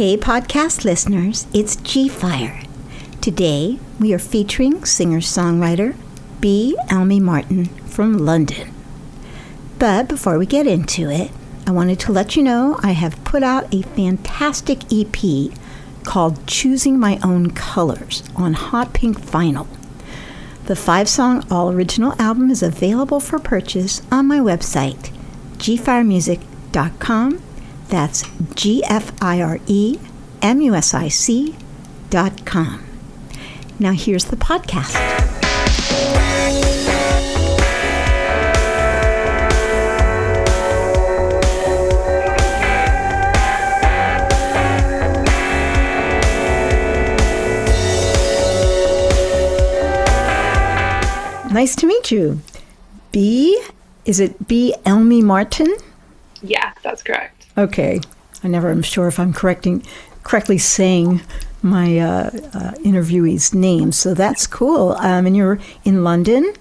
Hey podcast listeners, it's Gfire. Today we are featuring singer-songwriter Bea Elmy Martin from London. But before we get into it, I wanted to let you know I have put out a fantastic EP called Choosing My Own Colors on Hot Pink Vinyl. The 5-song all-original album is available for purchase on my website, gfiremusic.com. That's gfiremusic.com. Now here's the podcast. Nice to meet you. Is it Bea Elmy Martin? Yeah, that's correct. Okay. I never am sure if I'm correctly saying my interviewee's name, so that's cool. And you're in London?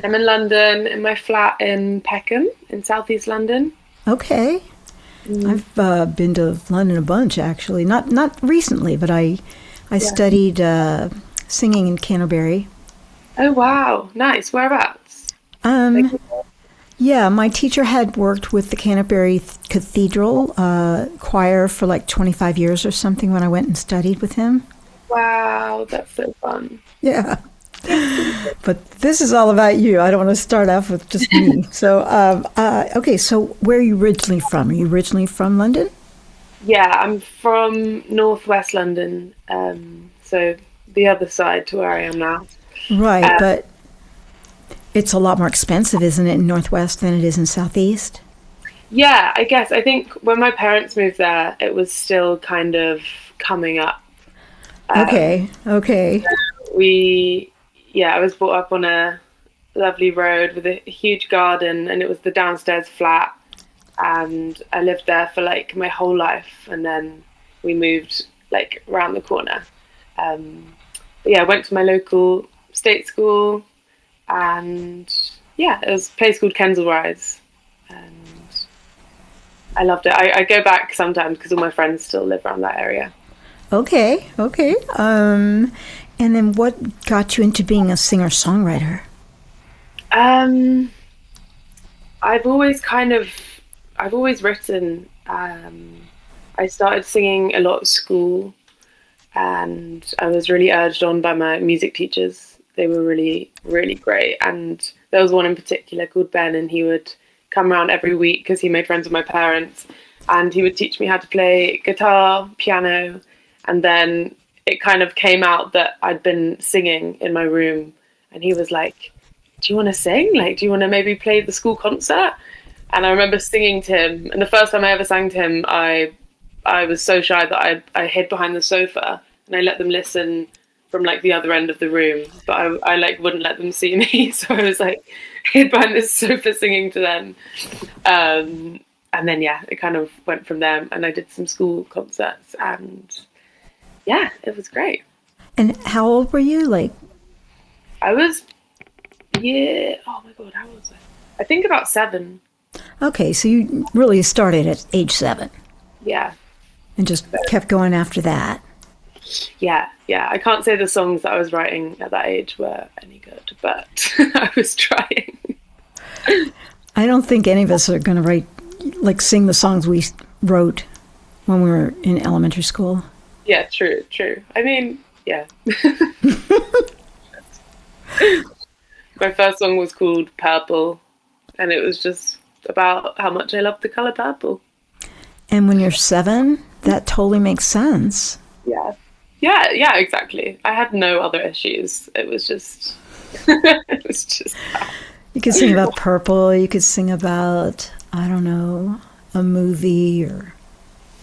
I'm in London, in my flat in Peckham, in southeast London. Okay. I've been to London a bunch, actually. Not recently, but I studied singing in Canterbury. Oh, wow. Nice. Whereabouts? Yeah, my teacher had worked with the Canterbury Cathedral choir for like 25 years or something when I went and studied with him. Wow, that's so fun. Yeah. But this is all about you. I don't want to start off with just me. So, okay, so where are you originally from? Are you originally from London? Yeah, I'm from northwest London, so the other side to where I am now. Right, but it's a lot more expensive, isn't it, in Northwest than it is in Southeast? Yeah, I guess. I think when my parents moved there, it was still kind of coming up. Okay. I was brought up on a lovely road with a huge garden, and it was the downstairs flat. And I lived there for like my whole life, and then we moved like around the corner. I went to my local state school. And yeah, it was a place called Kensal Rise, and I loved it. I go back sometimes because all my friends still live around that area. Okay. And then what got you into being a singer-songwriter? I've always written. I started singing a lot at school, and I was really urged on by my music teachers. They were really, really great. And there was one in particular called Ben, and he would come around every week because he made friends with my parents. And he would teach me how to play guitar, piano. And then it kind of came out that I'd been singing in my room. And he was like, do you want to sing? Like, do you want to maybe play the school concert? And I remember singing to him. And the first time I ever sang to him, I was so shy that I hid behind the sofa and I let them listen from like the other end of the room, but I like wouldn't let them see me, so I was like hid behind this sofa singing to them, and then it kind of went from there, and I did some school concerts, and it was great. And how old were you? Like, I was, oh my god, how old was I? I think about 7. Okay, so you really started at age 7. Yeah. And just kept going after that. Yeah. I can't say the songs that I was writing at that age were any good, but I was trying. I don't think any of us are going to sing the songs we wrote when we were in elementary school. Yeah, true. I mean, yeah. My first song was called Purple, and it was just about how much I love the color purple. And when you're 7, that totally makes sense. Yeah, exactly. I had no other issues. It was just that. You could sing about purple. You could sing about, I don't know, a movie or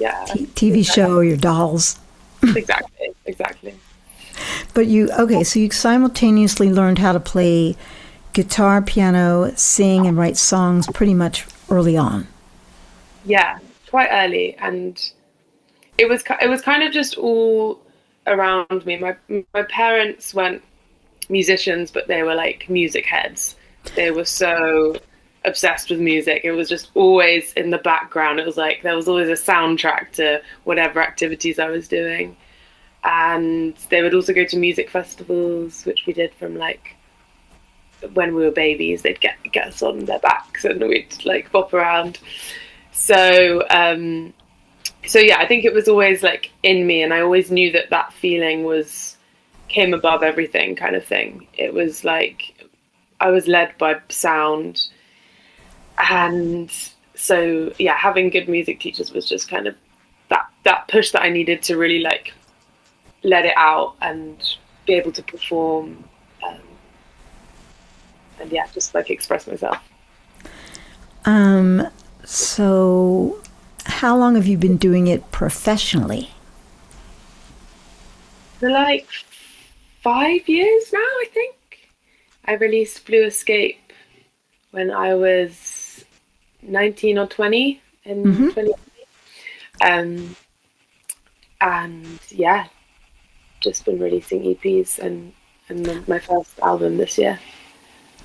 TV show or your dolls. Exactly. But so you simultaneously learned how to play guitar, piano, sing, and write songs pretty much early on. Yeah, quite early. And it was kind of just all around me. My parents weren't musicians, but they were like music heads. They were so obsessed with music. It was just always in the background. It was like there was always a soundtrack to whatever activities I was doing. And they would also go to music festivals, which we did from like when we were babies. They'd get us on their backs and we'd like bop around. So yeah, I think it was always like in me, and I always knew that feeling came above everything, kind of thing. It was like I was led by sound, and so yeah, having good music teachers was just kind of that push that I needed to really like let it out and be able to perform, and yeah, just like express myself. So how long have you been doing it professionally? For like 5 years now, I think. I released Blue Escape when I was 19 or 20 in 2020. And yeah, just been releasing EPs and my first album this year.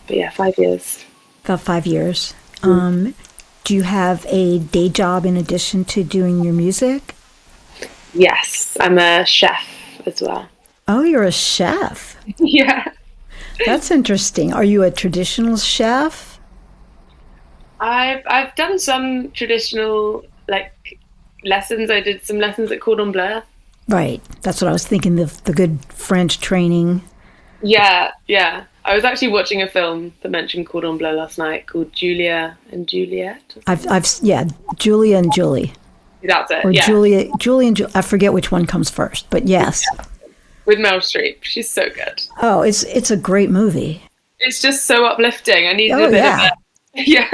But yeah, 5 years. About 5 years. Do you have a day job in addition to doing your music? Yes, I'm a chef as well. Oh, you're a chef. Yeah. That's interesting. Are you a traditional chef? I've done some traditional like lessons. I did some lessons at Cordon Bleu. Right. That's what I was thinking, the good French training. Yeah. I was actually watching a film that mentioned Cordon Bleu last night called Julia and Juliet. Julia and Julie. That's it. Or yeah. Julia and Julie. I forget which one comes first, but yes. Yeah. With Meryl Streep. She's so good. Oh, it's a great movie. It's just so uplifting. I needed a bit of that. Yeah.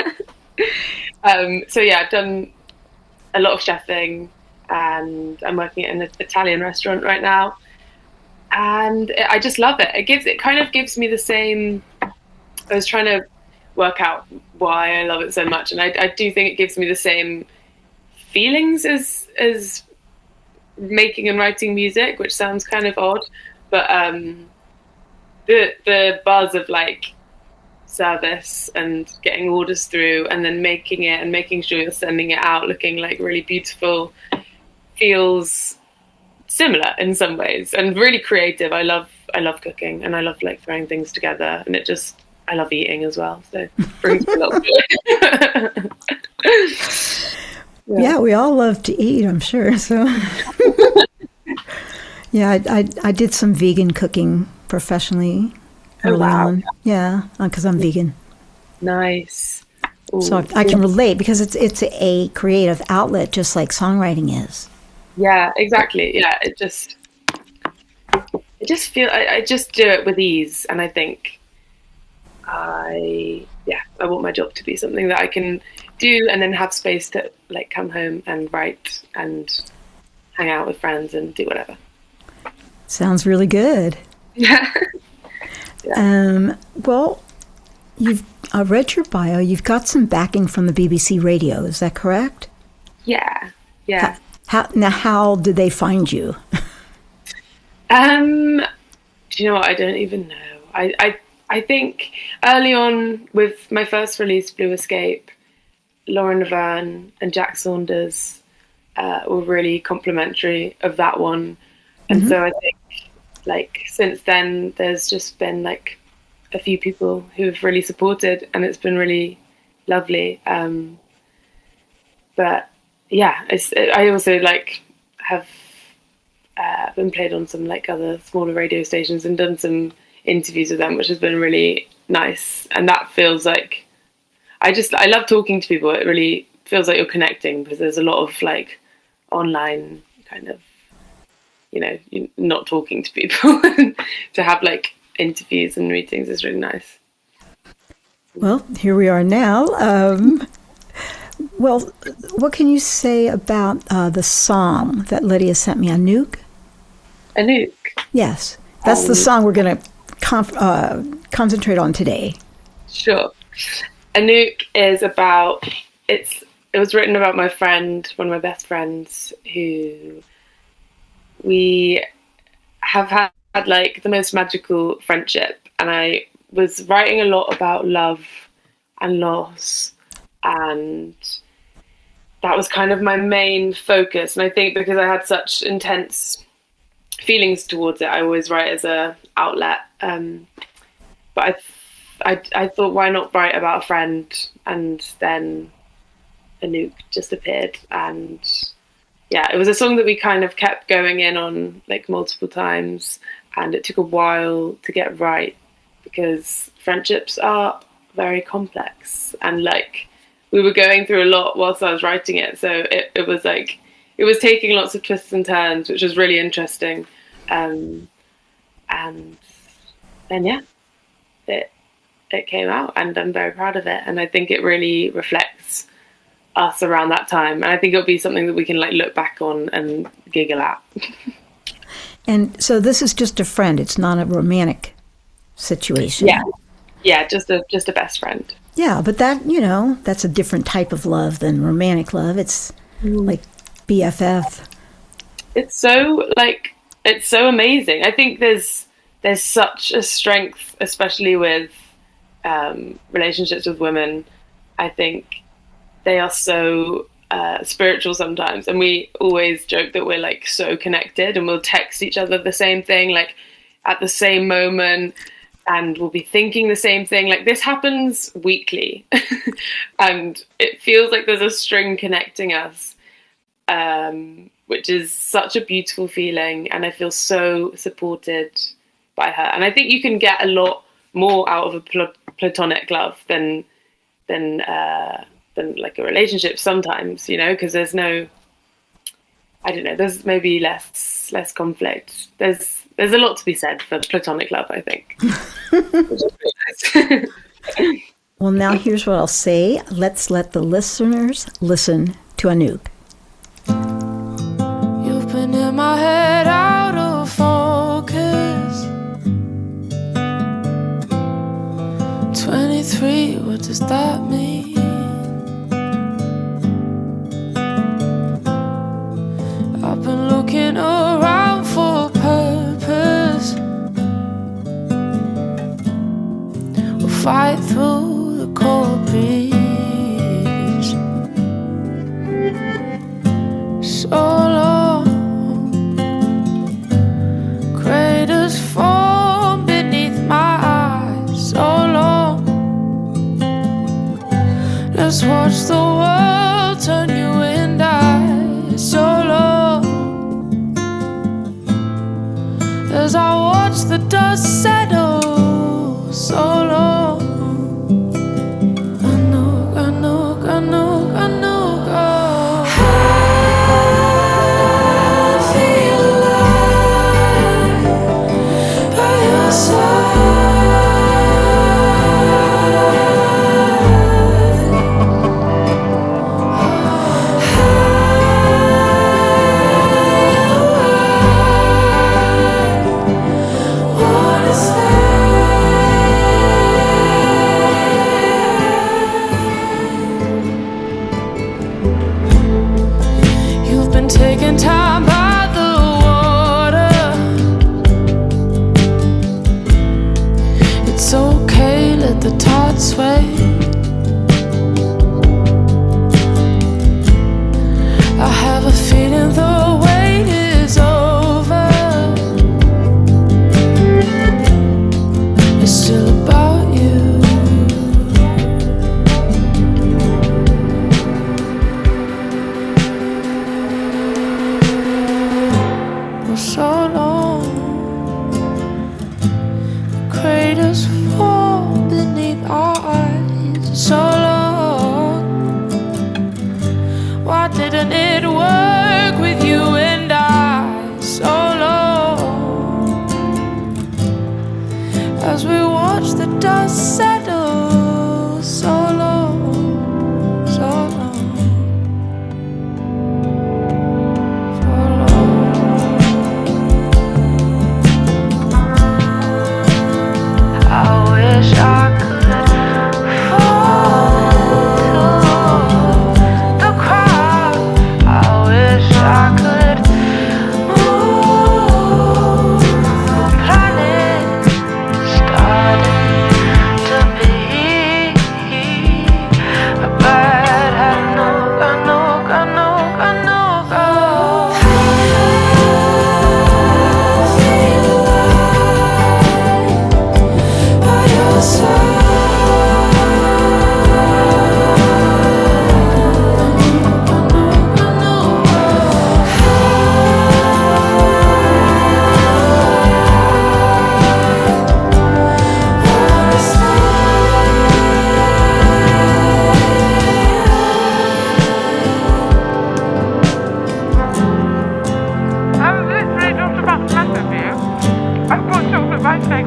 So yeah, I've done a lot of chefing, and I'm working at an Italian restaurant right now. And I just love it. It kind of gives me the same. I was trying to work out why I love it so much, and I do think it gives me the same feelings as making and writing music, which sounds kind of odd, but the buzz of like service and getting orders through, and then making it and making sure you're sending it out looking like really beautiful, feels similar in some ways and really creative. I love cooking, and I love like throwing things together, and I love eating as well, so it brings me a lot of joy. Yeah, we all love to eat, I'm sure. So yeah, I did some vegan cooking professionally early on. Yeah, because I'm vegan. Nice. Ooh, so I can relate, because it's a creative outlet, just like songwriting is. Yeah, exactly. Yeah, I just feel I just do it with ease, and I think I want my job to be something that I can do and then have space to like come home and write and hang out with friends and do whatever. Sounds really good. Yeah. Well, I read your bio. You've got some backing from the BBC Radio. Is that correct? Yeah. How did they find you? Do you know what? I don't even know. I think early on with my first release, Blue Escape, Lauren Laverne and Jack Saunders were really complimentary of that one. And so I think like since then there's just been like a few people who've really supported, and it's been really lovely. But yeah, I also like have been played on some like other smaller radio stations and done some interviews with them, which has been really nice. And that feels like I love talking to people. It really feels like you're connecting, because there's a lot of like online kind of, you're not talking to people. To have like interviews and meetings is really nice. Well, here we are now. Well, what can you say about the song that Lydia sent me, Anouk? Anouk? Yes. That's the song we're going to concentrate on today. Sure. Anouk is about, it was written about my friend, one of my best friends, who we have had like the most magical friendship. And I was writing a lot about love and loss. And that was kind of my main focus. And I think because I had such intense feelings towards it, I always write as a outlet. But I thought, why not write about a friend? And then Anouk just appeared, and yeah, it was a song that we kind of kept going in on like multiple times, and it took a while to get right because friendships are very complex, and like we were going through a lot whilst I was writing it, so it was like it was taking lots of twists and turns, which was really interesting. And then yeah, it came out, and I'm very proud of it, and I think it really reflects us around that time, and I think it'll be something that we can like look back on and giggle at. And so this is just a friend, it's not a romantic situation. Yeah, just a best friend. Yeah, but that, you know, that's a different type of love than romantic love. It's like BFF. It's so amazing. I think there's such a strength, especially with relationships with women. I think they are so spiritual sometimes, and we always joke that we're like so connected, and we'll text each other the same thing like at the same moment, and we'll be thinking the same thing. Like this happens weekly and it feels like there's a string connecting us, which is such a beautiful feeling, and I feel so supported by her. And I think you can get a lot more out of a platonic love than like a relationship sometimes, you know, because there's no, I don't know, there's maybe less conflict. There's a lot to be said for platonic love, I think. Well, now here's what I'll say. Let's let the listeners listen to Anouk. You've been in my head out of focus. 23, what does that mean? I've been looking around for a purpose. We'll fight through the cold breeze. So long, craters form beneath my eyes. So long, let's watch the world turn you and I. So long, as I watch the dust settle. So long, I know. I feel alive by your side.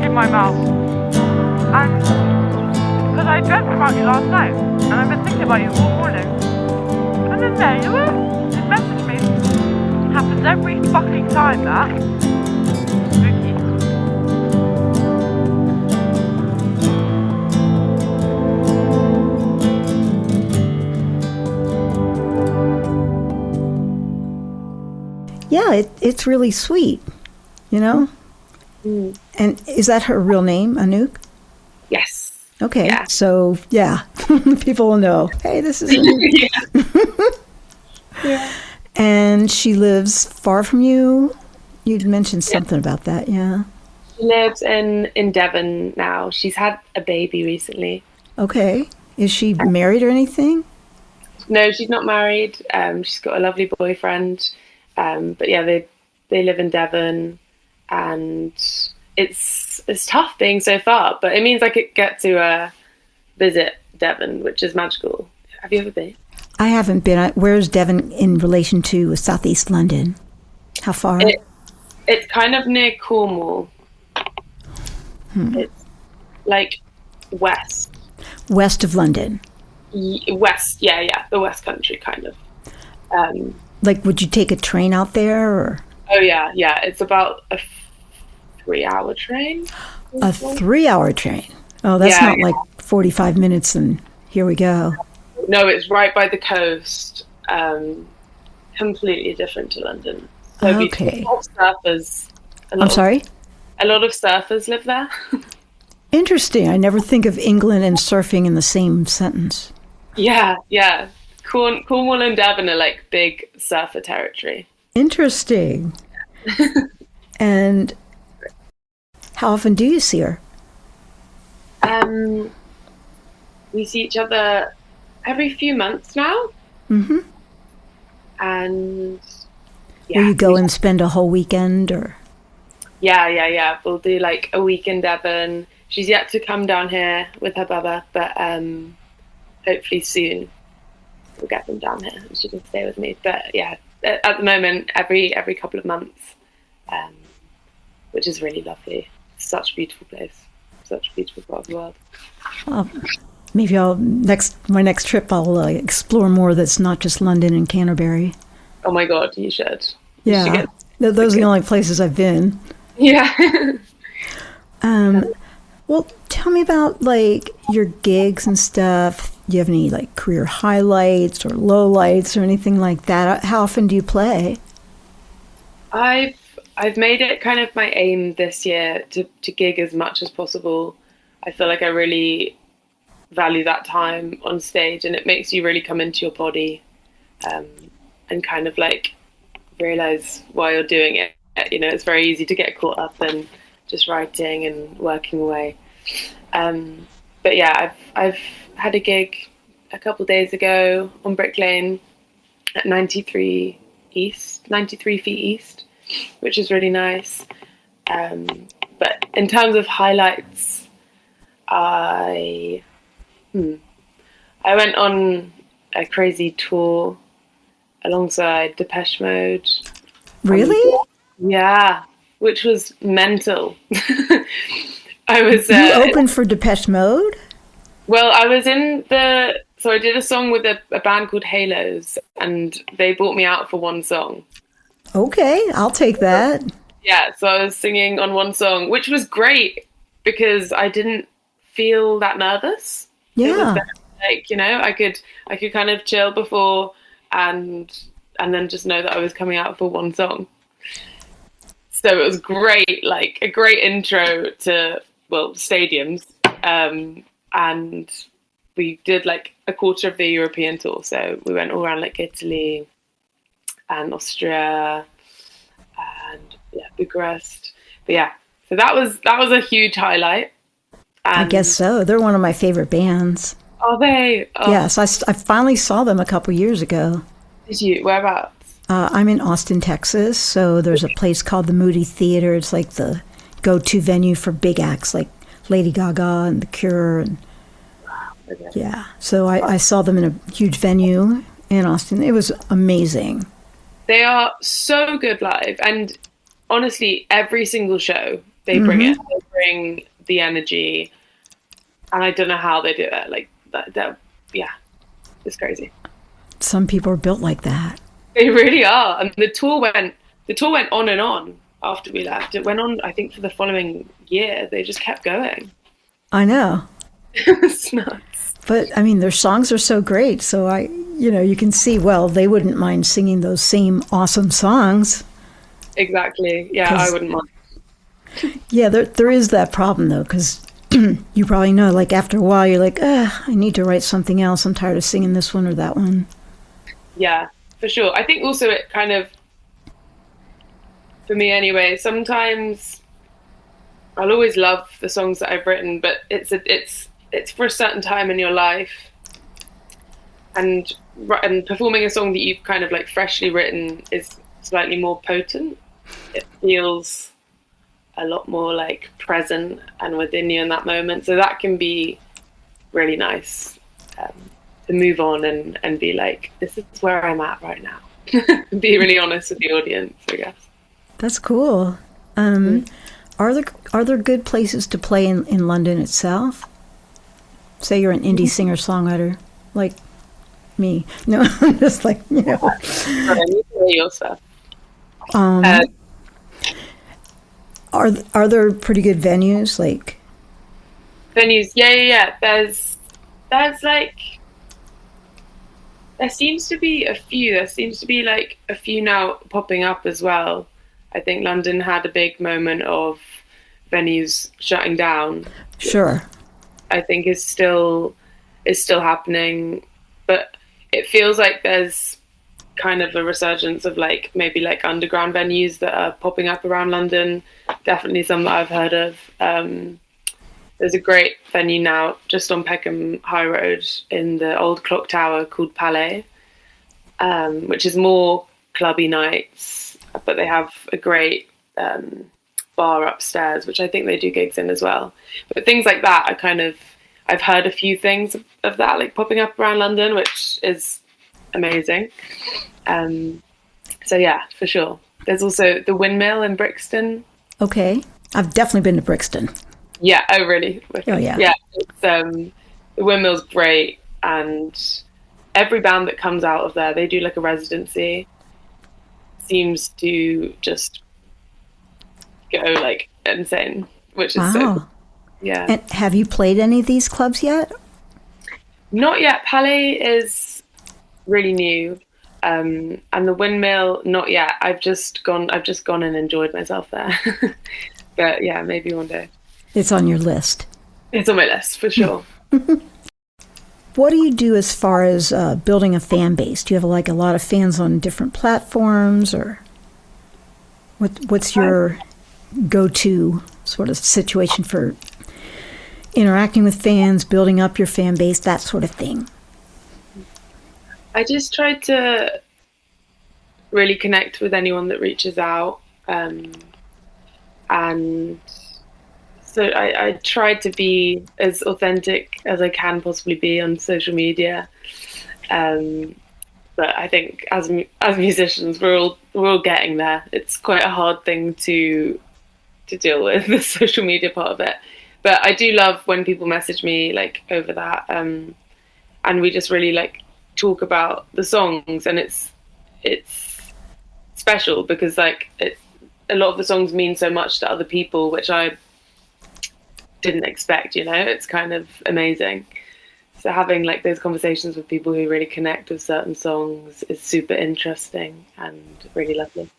in my mouth. And because I dreamt about you last night, and I've been thinking about you all morning. And then there you were. You messaged me. Happens every fucking time, that. Spooky. Yeah, it's really sweet, you know? Mm. And is that her real name, Anouk? Yes. Okay, Yeah. so, yeah, people will know, hey, this is Anouk. Yeah. And she lives far from you? You'd mentioned something about that, yeah. She lives in Devon now. She's had a baby recently. Okay. Is she married or anything? No, she's not married. She's got a lovely boyfriend. But yeah, they live in Devon, and it's tough being so far. But it means I could get to visit Devon, which is magical. Have you ever been? I haven't been. Where's Devon in relation to Southeast London? How far? It's kind of near Cornwall. It's like west. West of London. West, yeah, the West Country kind of. Like, would you take a train out there? Or? Oh yeah. It's about a 3-hour train. A 3-hour train? Oh, that's not like 45 minutes and here we go. No, it's right by the coast. Completely different to London. So Okay. A lot of surfers. I'm sorry? A lot of surfers live there. Interesting. I never think of England and surfing in the same sentence. Yeah. Cornwall and Devon are like big surfer territory. Interesting. And how often do you see her? We see each other every few months now. Mm-hmm. And Will you go and spend a whole weekend or? Yeah. We'll do like a week in Devon. She's yet to come down here with her baba, but hopefully soon we'll get them down here and she can stay with me. But yeah, at the moment, every couple of months, which is really lovely. Such a beautiful place, such a beautiful part of the world. Maybe my next trip I'll explore more that's not just London and Canterbury. Oh my God, you should. Yeah, you should those are the only places I've been. Yeah. Well, tell me about like your gigs and stuff. Do you have any like career highlights or lowlights or anything like that? How often do you play? I've made it kind of my aim this year to gig as much as possible. I feel like I really value that time on stage, and it makes you really come into your body, and kind of like realize why you're doing it. You know, it's very easy to get caught up in just writing and working away. But yeah, I've had a gig a couple days ago on Brick Lane at 93 feet east, which is really nice. But in terms of highlights, I went on a crazy tour alongside Depeche Mode. Really? Yeah, which was mental. I was. You opened for Depeche Mode? Well, I was so I did a song with a band called Halos, and they brought me out for one song. Okay, I'll take that. Yeah, so I was singing on one song, which was great because I didn't feel that nervous. Yeah. It was like, you know, I could kind of chill before and then just know that I was coming out for one song. So it was great, like a great intro to, well, stadiums. And we did like a quarter of the European tour. So we went all around like Italy and Austria and Bucharest. But yeah, so that was a huge highlight. And I guess so. They're one of my favorite bands. Are they? Oh. Yes, I finally saw them a couple years ago. Did you? Whereabouts? I'm in Austin, Texas, so there's a place called the Moody Theater. It's like the go-to venue for big acts like Lady Gaga and The Cure. And Okay. yeah, so I saw them in a huge venue in Austin. It was amazing. They are so good live, and honestly, every single show They bring it. They bring the energy, and I don't know how they do it. Like that yeah, it's crazy. Some people are built like that. They really are. And the tour went on and on after we left. It went on, I think, for the following year. They just kept going. I know. It's nuts. But I mean, their songs are so great. So you can see, well, they wouldn't mind singing those same awesome songs. Exactly. Yeah, I wouldn't mind. Yeah, there is that problem, though, because you probably know, like, after a while, you're like, I need to write something else. I'm tired of singing this one or that one. Yeah, for sure. I think also it kind of, for me anyway, sometimes I'll always love the songs that I've written, but it's for a certain time in your life. And performing a song that you've kind of like freshly written is slightly more potent. It feels a lot more like present and within you in that moment. So that can be really nice to move on and be like, this is where I'm at right now. Be really honest with the audience, I guess. That's cool. Are there good places to play in London itself? Say you're an indie singer-songwriter, like me. No, I'm just like, Your stuff. Are there pretty good venues? Like venues? Yeah. There's like, there seems to be a few. There seems to be like a few now popping up as well. I think London had a big moment of venues shutting down. Sure. I think is still happening, but it feels like there's kind of a resurgence of like maybe like underground venues that are popping up around London. Definitely some that I've heard of. There's a great venue now just on Peckham High Road in the old clock tower called Palais, which is more clubby nights, but they have a great bar upstairs, which I think they do gigs in as well. But things like that, I've heard a few things of that like popping up around London, which is amazing. So yeah, for sure. There's also the Windmill in Brixton. Okay, I've definitely been to Brixton. Yeah. Oh, really? Oh, yeah. Yeah. It's, the Windmill's great, and every band that comes out of there, they do like a residency. Seems to just go like insane, which is so cool. Yeah. And have you played any of these clubs yet? Not yet. Palais is really new, and the Windmill not yet. I've just gone and enjoyed myself there. But yeah, maybe one day. It's on your list. It's on my list for sure. What do you do as far as building a fan base? Do you have like a lot of fans on different platforms, or what's your go-to sort of situation for interacting with fans, building up your fan base, that sort of thing? I just try to really connect with anyone that reaches out, and so I try to be as authentic as I can possibly be on social media. But I think as musicians, we're all getting there. It's quite a hard thing to deal with, the social media part of it. But I do love when people message me like over that, and we just really like talk about the songs, and it's special because like a lot of the songs mean so much to other people, which I didn't expect. It's kind of amazing. So having like those conversations with people who really connect with certain songs is super interesting and really lovely.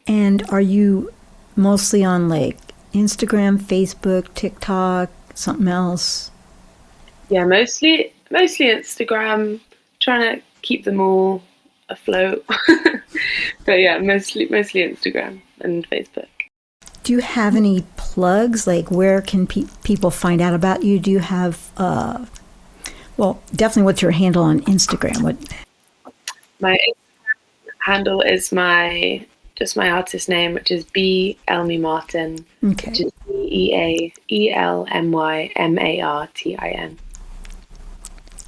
And are you mostly on like Instagram, Facebook, TikTok, something else? Yeah, mostly Instagram, trying to keep them all afloat. But yeah, mostly Instagram and Facebook. Do you have any plugs? Like, where can people find out about you? Do you have, well, definitely what's your handle on Instagram? My Instagram handle is just my artist name, which is Bea Elmy Martin. Okay. Which is BeaElmyMartin.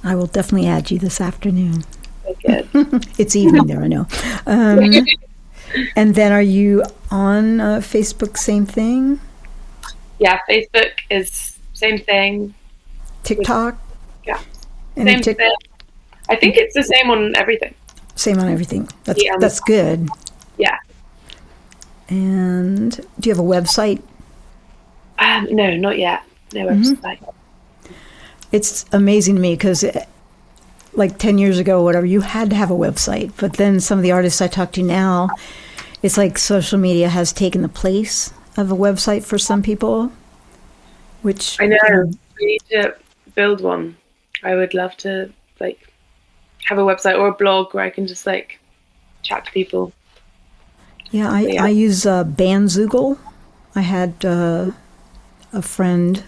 I will definitely add you this afternoon. Very good. It's evening there, I know. And then are you on Facebook, same thing? Yeah, Facebook is same thing. TikTok? Yeah, Any same thing. I think it's the same on everything. Same on everything. Yeah. That's good. Yeah. And do you have a website? No, not yet. No website. It's amazing to me because like 10 years ago or whatever, you had to have a website. But then some of the artists I talk to now, it's like social media has taken the place of a website for some people, which... I know. We need to build one. I would love to like have a website or a blog where I can just like chat to people. Yeah, I use Bandzoogle. I had a friend...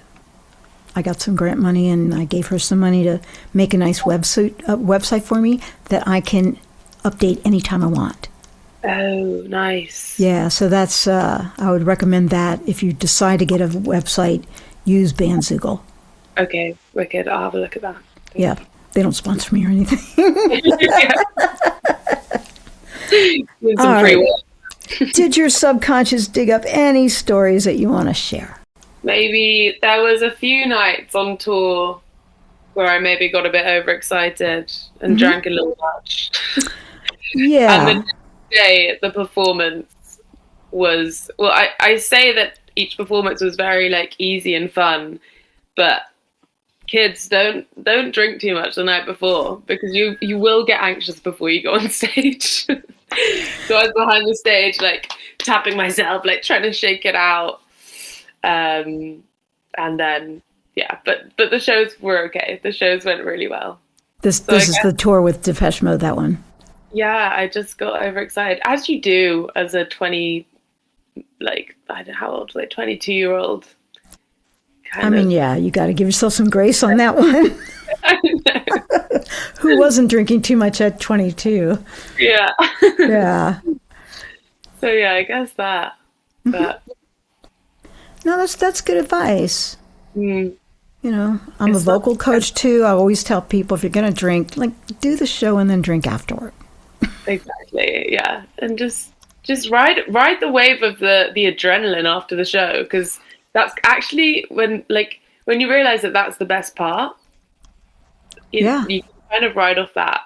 I got some grant money, and I gave her some money to make a nice website for me that I can update anytime I want. Oh, nice. Yeah, so that's, I would recommend that. If you decide to get a website, use Bandzoogle. Okay, wicked. I'll have a look at that. Yeah, they don't sponsor me or anything. With All some free right. work. Did your subconscious dig up any stories that you want to share? Maybe there was a few nights on tour where I maybe got a bit overexcited and drank a little much. Yeah. And the next day, the performance was, well, I say that each performance was very like easy and fun, but kids don't drink too much the night before because you will get anxious before you go on stage. So I was behind the stage, like tapping myself, like trying to shake it out. And then, yeah, but the shows were okay. The shows went really well. This is the tour with Depeche Mode, that one. Yeah, I just got overexcited, as you do as a 20, like, I don't know how old, like 22-year-old. I mean, yeah, you got to give yourself some grace on that one. I know. Who wasn't drinking too much at 22? Yeah. Yeah. So yeah, I guess that. But no, that's good advice. mm, You know, I'm a vocal coach too. I always tell people if you're going to drink, like do the show and then drink afterward. exactly, yeah, and just ride the wave of the adrenaline after the show, because that's actually when you realize that that's the best part. You can kind of ride off that.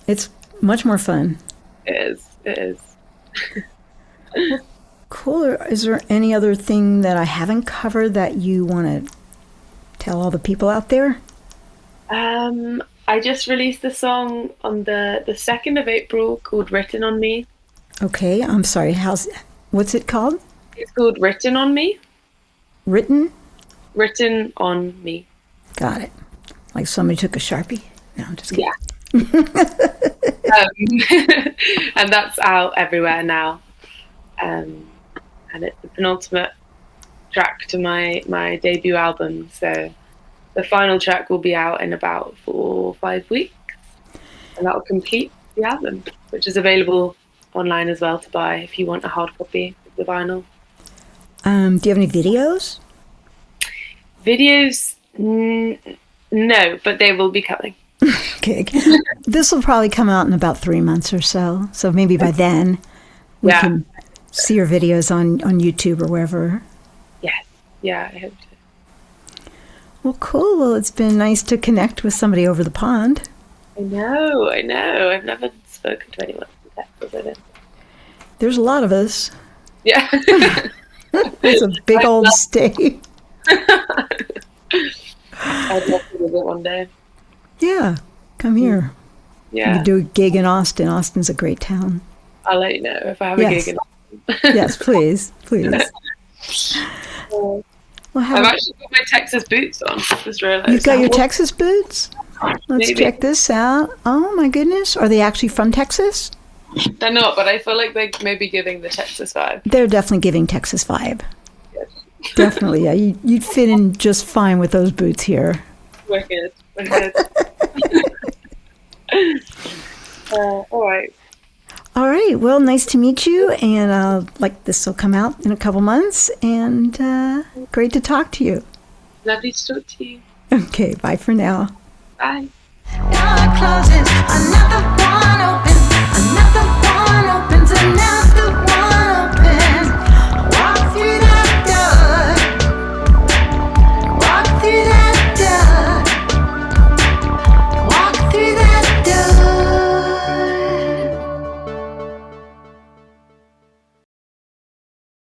It's much more fun. It is. Cool. Is there any other thing that I haven't covered that you want to tell all the people out there? I just released a song on the 2nd of April called Written on Me. Okay, I'm sorry. What's it called? It's called Written on Me. Written on Me. Got it. Like somebody took a Sharpie? No, I'm just kidding. Yeah. And that's out everywhere now. And it's the penultimate track to my debut album. So the final track will be out in about 4 or 5 weeks. And that will complete the album, which is available online as well to buy if you want a hard copy of the vinyl. Do you have any videos? Videos? No, but they will be coming. Okay. This will probably come out in about 3 months or so. So maybe by then we can see your videos on YouTube or wherever. Yes. Yeah, I hope so. Well, cool. Well, it's been nice to connect with somebody over the pond. I know. I've never spoken to anyone from Texas, I don't think. There's a lot of us. Yeah. It's a big old state. I'd love to visit one day. Yeah, come here. Yeah. You can do a gig in Austin. Austin's a great town. I'll let you know if I have a gig in Austin. Yes, please. Well, I've actually got my Texas boots on. Just realized. You've got your Texas boots? Let's check this out. Oh, my goodness. Are they actually from Texas? They're not, but I feel like they may be giving the Texas vibe. They're definitely giving Texas vibe. Yes. Definitely, yeah. You'd fit in just fine with those boots here. Wicked. All right. All right. Well, nice to meet you. And this will come out in a couple months. And great to talk to you. Lovely to talk to you. Okay. Bye for now. Bye. Door closes, another one opens, now.